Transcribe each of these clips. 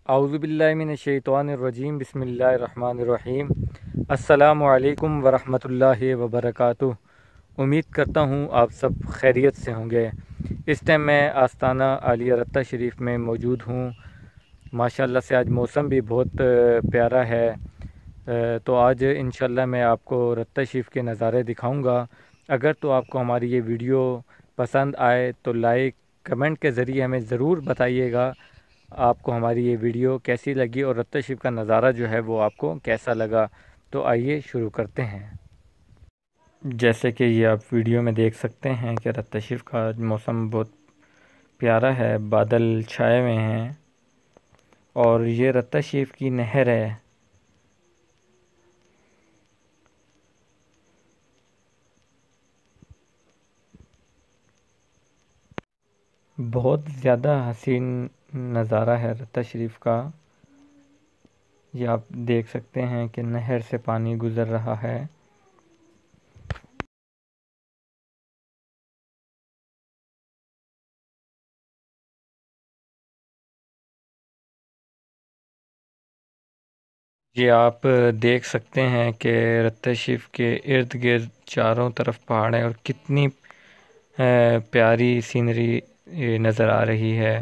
اعوذ باللہ من الشیطان الرجیم، بسم اللہ الرحمن الرحیم۔ السلام علیکم ورحمۃ اللہ وبرکاتہ۔ امید کرتا ہوں آپ سب خیریت سے ہوں گے۔ اس ٹائم میں آستانہ عالیہ رتہ شریف میں موجود ہوں۔ ماشاءاللہ سے آج موسم بھی بہت پیارا ہے، تو آج انشاءاللہ میں آپ کو رتہ شریف کے نظارے دکھاؤں گا۔ اگر تو آپ کو ہماری یہ ویڈیو پسند آئے تو لائک کمنٹ کے ذریعے ہمیں ضرور بتائیے گا آپ کو ہماری یہ ویڈیو کیسی لگی اور رتہ شریف کا نظارہ جو ہے وہ آپ کو کیسا لگا۔ تو آئیے شروع کرتے ہیں۔ جیسے کہ یہ آپ ویڈیو میں دیکھ سکتے ہیں کہ رتہ شریف کا موسم بہت پیارا ہے، بادل چھائے ہوئے ہیں اور یہ رتہ شریف کی نہر ہے۔ بہت زیادہ حسین نظارہ ہے رتہ شریف کا۔ یہ آپ دیکھ سکتے ہیں کہ نہر سے پانی گزر رہا ہے۔ یہ آپ دیکھ سکتے ہیں کہ رتہ شریف کے ارد گرد چاروں طرف پہاڑ ہیں اور کتنی پیاری سینری نظر آ رہی ہے۔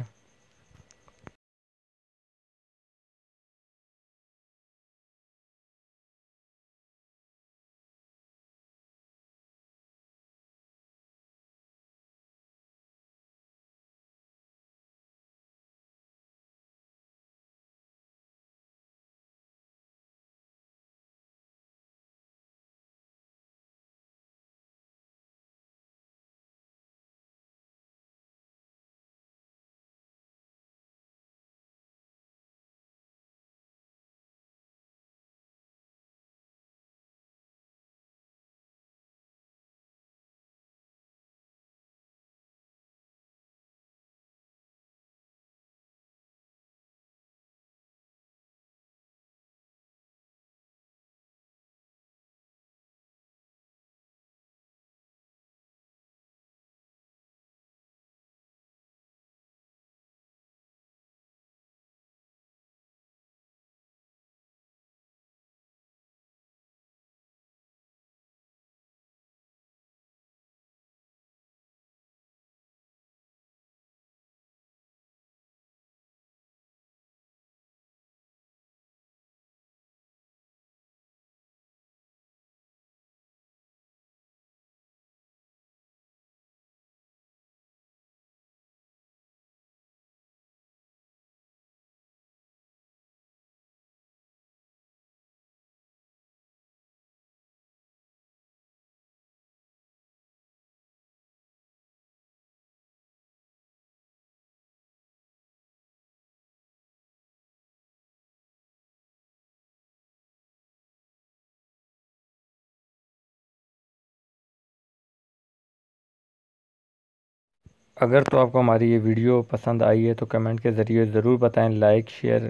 اگر تو آپ کو ہماری یہ ویڈیو پسند آئی ہے تو کمنٹ کے ذریعے ضرور بتائیں، لائک شیئر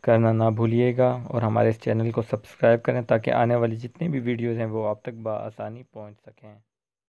کرنا نہ بھولیے گا اور ہمارے اس چینل کو سبسکرائب کریں تاکہ آنے والی جتنی بھی ویڈیوز ہیں وہ آپ تک بآسانی پہنچ سکیں۔